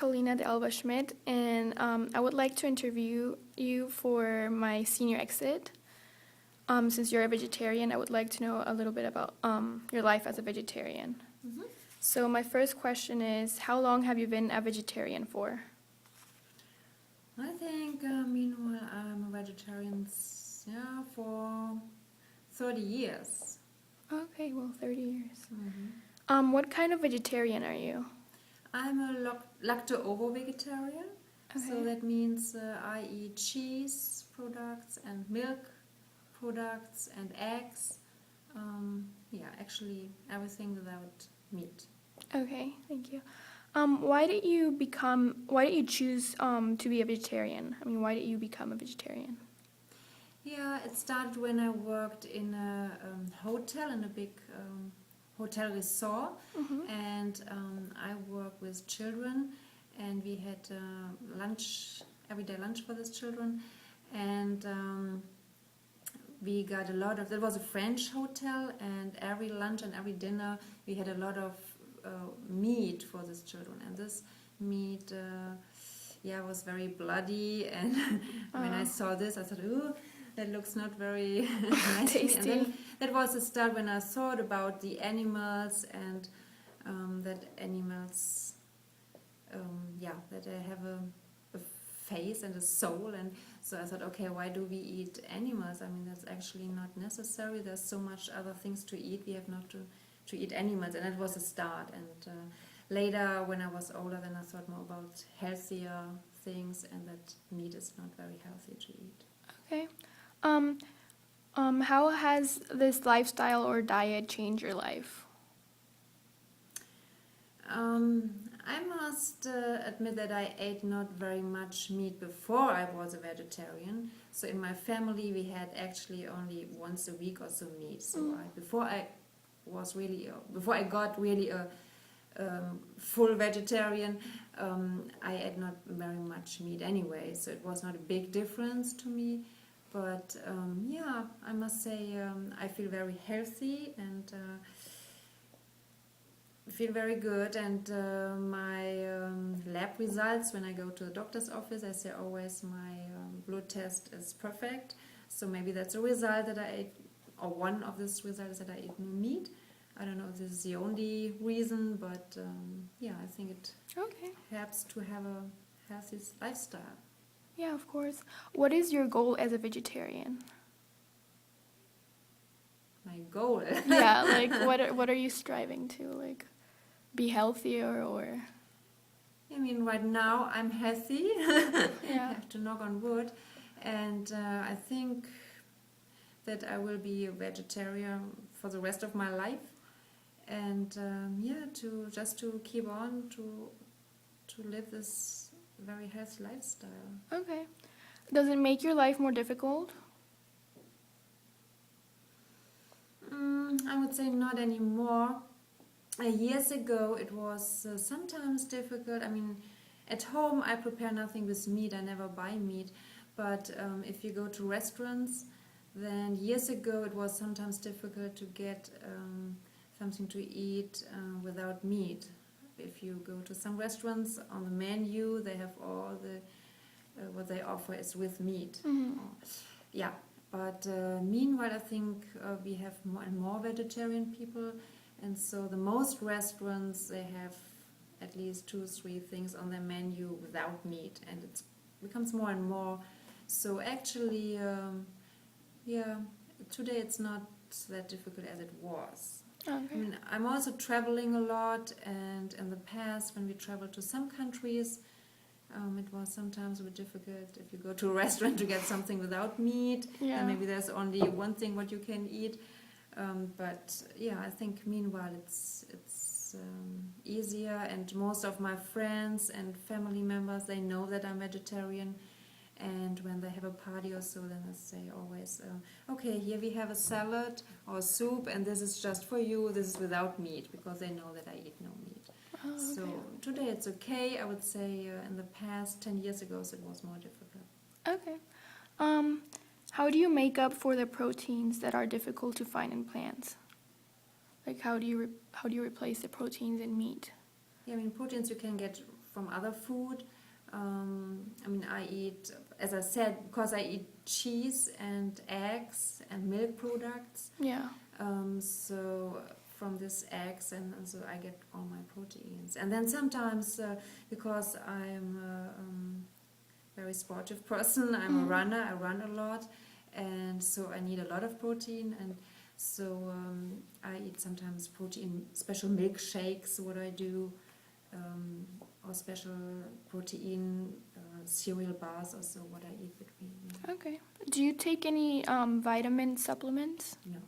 Paulina de Alba Schmidt, and I would like to interview you for my senior exit. Since you're a vegetarian, I would like to know a little bit about your life as a vegetarian. Mm-hmm. So my first question is, how long have you been a vegetarian for? I think, meanwhile, I'm a vegetarian for 30 years. Okay, well, 30 years. Mm-hmm. What kind of vegetarian are you? I'm a lacto-ovo vegetarian, so Okay. that means I eat cheese products and milk products and eggs. Actually everything without meat. Okay, thank you. Why did you choose to be a vegetarian? I mean, why did you become a vegetarian? Yeah, it started when I worked in a hotel, in a big hotel resort, Mm-hmm. and I work with children, and we had lunch, everyday lunch for these children, and we got a lot of, that was a French hotel, and every lunch and every dinner we had a lot of meat for these children, and this meat was very bloody, and when I saw this I thought, ooh, that looks not very nice to me. And then that was the start when I thought about the animals, and that animals that they have a face and a soul, and so I thought, okay, why do we eat animals? I mean, that's actually not necessary. There's so much other things to eat. We have not to eat animals, and that was a start. And later, when I was older, then I thought more about healthier things, and that meat is not very healthy to eat. Okay. How has this lifestyle or diet changed your life? I must admit that I ate not very much meat before I was a vegetarian. So in my family we had actually only once a week or so meat. So before I got really a full vegetarian, I ate not very much meat anyway. So it was not a big difference to me. But I must say I feel very healthy and feel very good, and my lab results, when I go to the doctor's office, I say always my blood test is perfect. So maybe that's a result that I ate, or one of these results that I ate no meat. I don't know if this is the only reason, but I think it helps to have a healthy lifestyle. Yeah, of course. What is your goal as a vegetarian? My goal? Yeah, like what are you striving to, like, be healthier or? I mean, right now I'm healthy. Yeah. I have to knock on wood, and I think that I will be a vegetarian for the rest of my life, and to keep on to live this very healthy lifestyle. Okay. Does it make your life more difficult? I would say not anymore. Years ago it was sometimes difficult. I mean, at home I prepare nothing with meat, I never buy meat, but if you go to restaurants, then years ago it was sometimes difficult to get something to eat without meat. If you go to some restaurants, on the menu they have all the what they offer is with meat. Mm-hmm. But meanwhile I think we have more and more vegetarian people, and so the most restaurants, they have at least 2 or 3 things on their menu without meat, and it becomes more and more. So actually today it's not that difficult as it was. Okay. I mean, I'm also traveling a lot, and in the past when we traveled to some countries, it was sometimes a bit difficult if you go to a restaurant to get something without meat, and maybe there's only one thing what you can eat. I think meanwhile it's easier, and most of my friends and family members, they know that I'm vegetarian, and when they have a party or so, then they say always, okay, here we have a salad or soup, and this is just for you, this is without meat, because they know that I eat no meat. Okay. So today it's okay. I would say in the past 10 years ago it was more difficult. Okay. How do you make up for the proteins that are difficult to find in plants? Like, how do you replace the proteins in meat? Yeah, I mean, proteins you can get from other food. I mean, I eat, as I said, because I eat cheese and eggs and milk products. Yeah. So from this eggs and so I get all my proteins. And then sometimes because I'm a very sportive person, I'm a runner, I run a lot, and so I need a lot of protein. And so I eat sometimes protein, special milkshakes, what I do, or special protein cereal bars, also what I eat between. Yeah. Okay. Do you take any vitamin supplements? No.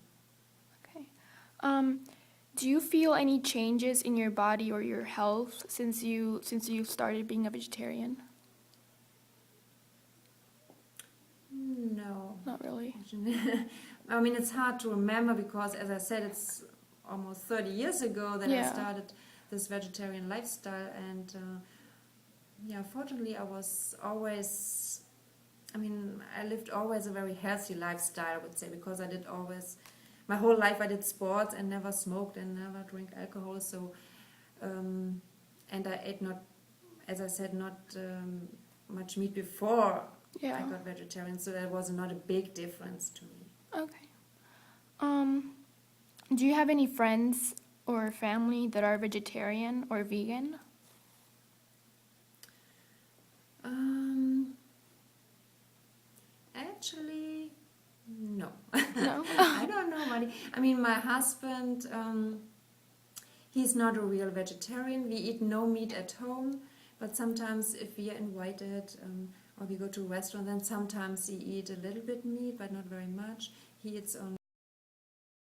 Okay. Do you feel any changes in your body or your health since you started being a vegetarian? No. Not really. I mean, it's hard to remember because, as I said, it's almost 30 years ago that I started this vegetarian lifestyle. And yeah, fortunately, I was always, I mean, I lived always a very healthy lifestyle, I would say, because I did always, my whole life I did sports and never smoked and never drank alcohol. So, and I ate not, as I said, not much meat before I got vegetarian, so that was not a big difference to me. Okay. Do you have any friends or family that are vegetarian or vegan? Actually, no. No? I don't know, Mari. I mean, my husband, he's not a real vegetarian. We eat no meat at home, but sometimes if we are invited or we go to a restaurant, then sometimes he eat a little bit meat, but not very much. He eats only